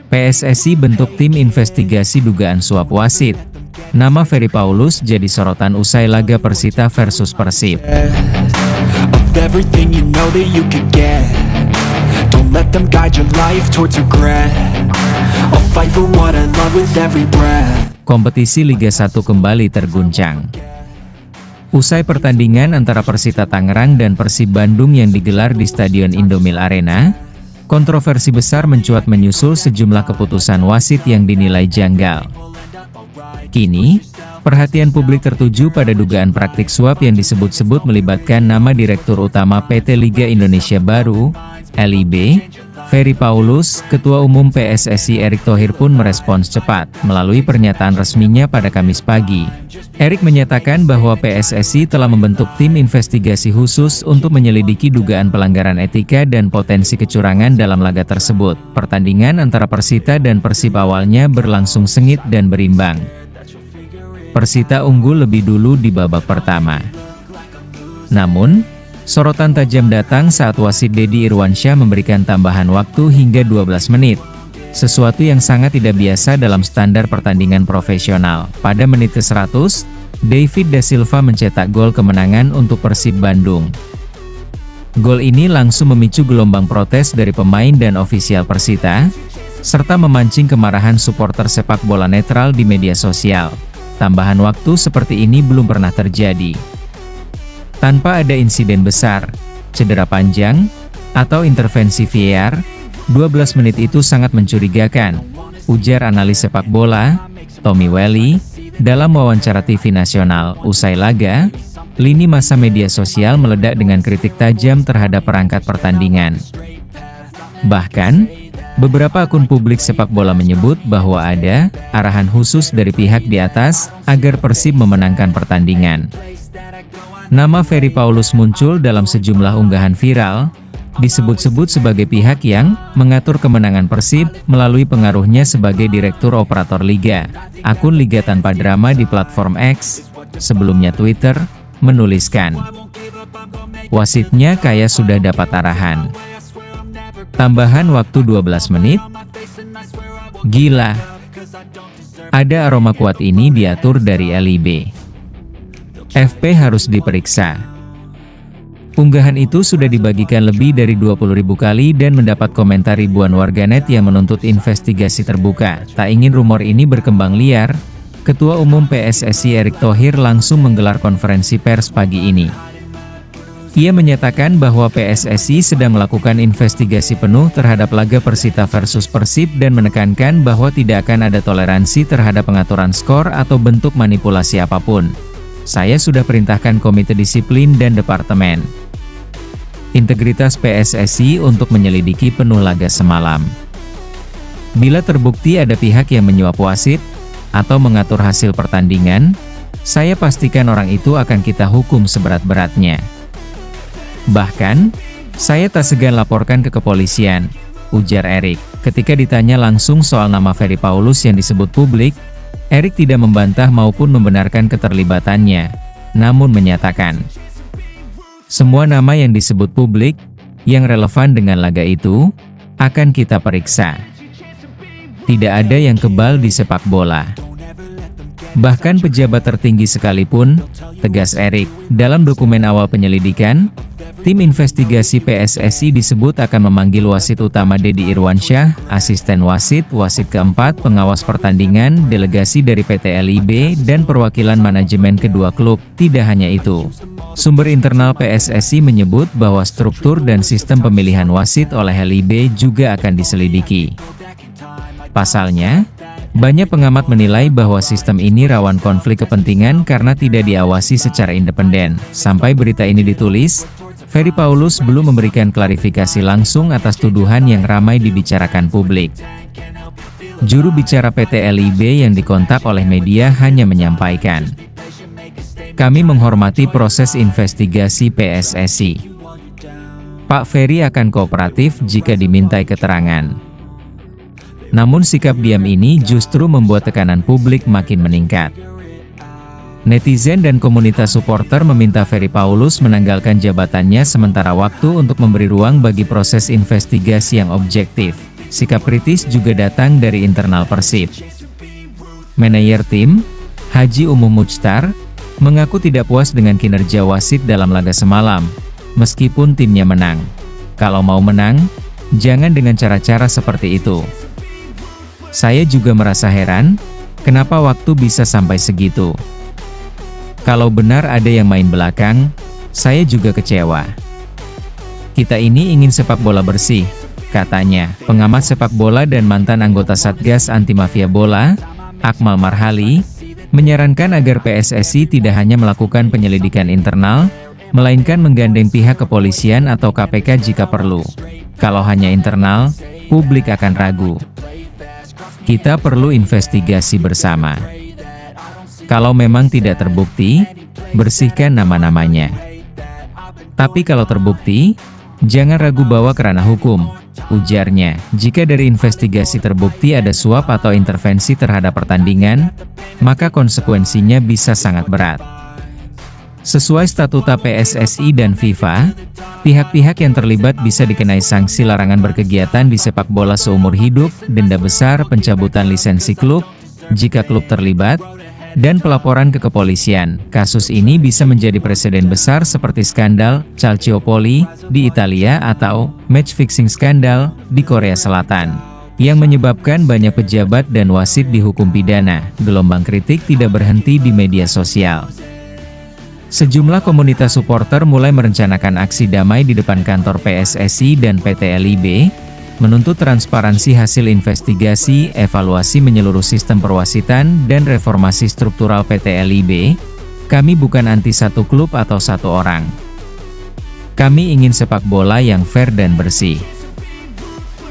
PSSI bentuk tim investigasi dugaan suap wasit. Nama Ferry Paulus jadi sorotan usai laga Persita versus Persib. Of everything you know that you could get. Don't let them guide your life towards regret. I'll fight for what I love with every breath. Kompetisi Liga 1 kembali terguncang. Usai pertandingan antara Persita Tangerang dan Persib Bandung yang digelar di Stadion Indomil Arena, kontroversi besar mencuat menyusul sejumlah keputusan wasit yang dinilai janggal. Kini, perhatian publik tertuju pada dugaan praktik suap yang disebut-sebut melibatkan nama Direktur Utama PT Liga Indonesia Baru, LIB, Ferry Paulus. Ketua Umum PSSI Erick Thohir pun merespons cepat, melalui pernyataan resminya pada Kamis pagi. Erick menyatakan bahwa PSSI telah membentuk tim investigasi khusus untuk menyelidiki dugaan pelanggaran etika dan potensi kecurangan dalam laga tersebut. Pertandingan antara Persita dan Persib awalnya berlangsung sengit dan berimbang. Persita unggul lebih dulu di babak pertama. Namun, sorotan tajam datang saat wasit Deddy Irwansyah memberikan tambahan waktu hingga 12 menit. Sesuatu yang sangat tidak biasa dalam standar pertandingan profesional. Pada menit ke-100, David Da Silva mencetak gol kemenangan untuk Persib Bandung. Gol ini langsung memicu gelombang protes dari pemain dan ofisial Persita, serta memancing kemarahan supporter sepak bola netral di media sosial. Tambahan waktu seperti ini belum pernah terjadi. Tanpa ada insiden besar, cedera panjang, atau intervensi VAR, 12 menit itu sangat mencurigakan, ujar analis sepak bola, Tommy Welly, dalam wawancara TV nasional. Usai laga, lini massa media sosial meledak dengan kritik tajam terhadap perangkat pertandingan. Bahkan, beberapa akun publik sepak bola menyebut bahwa ada arahan khusus dari pihak di atas agar Persib memenangkan pertandingan. Nama Ferry Paulus muncul dalam sejumlah unggahan viral, disebut-sebut sebagai pihak yang mengatur kemenangan Persib melalui pengaruhnya sebagai Direktur Operator Liga. Akun Liga Tanpa Drama di platform X, sebelumnya Twitter, menuliskan, "Wasitnya kayak sudah dapat arahan. Tambahan waktu 12 menit? Gila. Ada aroma kuat ini diatur dari LIB. FP harus diperiksa." Unggahan itu sudah dibagikan lebih dari 20.000 kali dan mendapat komentar ribuan warganet yang menuntut investigasi terbuka. Tak ingin rumor ini berkembang liar, Ketua Umum PSSI Erick Thohir langsung menggelar konferensi pers pagi ini. Ia menyatakan bahwa PSSI sedang melakukan investigasi penuh terhadap laga Persita versus Persib dan menekankan bahwa tidak akan ada toleransi terhadap pengaturan skor atau bentuk manipulasi apapun. "Saya sudah perintahkan Komite Disiplin dan Departemen Integritas PSSI untuk menyelidiki penuh laga semalam. Bila terbukti ada pihak yang menyuap wasit atau mengatur hasil pertandingan, saya pastikan orang itu akan kita hukum seberat-beratnya. Bahkan, saya tak segan laporkan ke kepolisian," ujar Erick. Ketika ditanya langsung soal nama Ferry Paulus yang disebut publik, Erick tidak membantah maupun membenarkan keterlibatannya, namun menyatakan, "Semua nama yang disebut publik, yang relevan dengan laga itu, akan kita periksa. Tidak ada yang kebal di sepak bola. Bahkan pejabat tertinggi sekalipun," tegas Erick. Dalam dokumen awal penyelidikan, tim investigasi PSSI disebut akan memanggil wasit utama Deddy Irwansyah, asisten wasit, wasit keempat, pengawas pertandingan, delegasi dari PT LIB, dan perwakilan manajemen kedua klub. Tidak hanya itu, sumber internal PSSI menyebut bahwa struktur dan sistem pemilihan wasit oleh LIB juga akan diselidiki. Pasalnya, banyak pengamat menilai bahwa sistem ini rawan konflik kepentingan karena tidak diawasi secara independen. Sampai berita ini ditulis, Ferry Paulus belum memberikan klarifikasi langsung atas tuduhan yang ramai dibicarakan publik. Juru bicara PT LIB yang dikontak oleh media hanya menyampaikan, "Kami menghormati proses investigasi PSSI. Pak Ferry akan kooperatif jika dimintai keterangan." Namun sikap diam ini justru membuat tekanan publik makin meningkat. Netizen dan komunitas supporter meminta Ferry Paulus menanggalkan jabatannya sementara waktu untuk memberi ruang bagi proses investigasi yang objektif. Sikap kritis juga datang dari internal Persib. Manajer tim, Haji Umum Muchtar, mengaku tidak puas dengan kinerja wasit dalam laga semalam, meskipun timnya menang. Kalau mau menang, jangan dengan cara-cara seperti itu. Saya juga merasa heran, kenapa waktu bisa sampai segitu. Kalau benar ada yang main belakang, saya juga kecewa. Kita ini ingin sepak bola bersih, katanya. Pengamat sepak bola dan mantan anggota Satgas Anti Mafia Bola, Akmal Marhali, menyarankan agar PSSI tidak hanya melakukan penyelidikan internal, melainkan menggandeng pihak kepolisian atau KPK jika perlu. Kalau hanya internal, publik akan ragu. Kita perlu investigasi bersama. Kalau memang tidak terbukti, bersihkan nama-namanya. Tapi kalau terbukti, jangan ragu bawa ke ranah hukum, ujarnya. Jika dari investigasi terbukti ada suap atau intervensi terhadap pertandingan, maka konsekuensinya bisa sangat berat. Sesuai statuta PSSI dan FIFA, pihak-pihak yang terlibat bisa dikenai sanksi larangan berkegiatan di sepak bola seumur hidup, denda besar, pencabutan lisensi klub, jika klub terlibat, dan pelaporan ke kepolisian. Kasus ini bisa menjadi presiden besar seperti skandal Calciopoli di Italia atau match fixing skandal di Korea Selatan, yang menyebabkan banyak pejabat dan wasit dihukum pidana. Gelombang kritik tidak berhenti di media sosial. Sejumlah komunitas supporter mulai merencanakan aksi damai di depan kantor PSSI dan PT LIB, menuntut transparansi hasil investigasi, evaluasi menyeluruh sistem perwasitan, dan reformasi struktural PT LIB. Kami bukan anti satu klub atau satu orang. Kami ingin sepak bola yang fair dan bersih.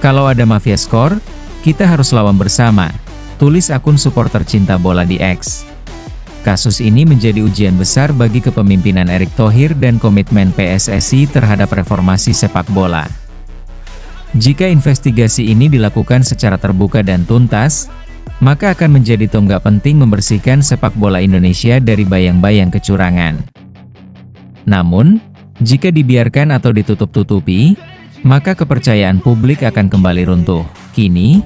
Kalau ada mafia skor, kita harus lawan bersama, tulis akun supporter cinta bola di X. Kasus ini menjadi ujian besar bagi kepemimpinan Erick Thohir dan komitmen PSSI terhadap reformasi sepak bola. Jika investigasi ini dilakukan secara terbuka dan tuntas, maka akan menjadi tonggak penting membersihkan sepak bola Indonesia dari bayang-bayang kecurangan. Namun, jika dibiarkan atau ditutup-tutupi, maka kepercayaan publik akan kembali runtuh. Kini,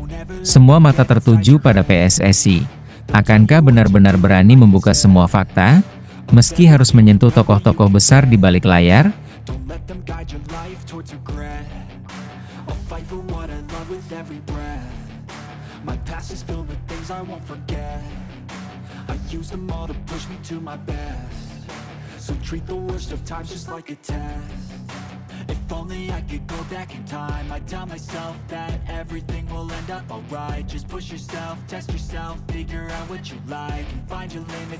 semua mata tertuju pada PSSI. Akankah benar-benar berani membuka semua fakta, meski harus menyentuh tokoh-tokoh besar di balik layar? I'll fight for what I love with every breath. My past is filled with things I won't forget. I use them all to push me to my best. So treat the worst of times just like a test. If only I could go back in time, I'd tell myself that everything will end up alright. Just push yourself, test yourself, figure out what you like, and find your limits.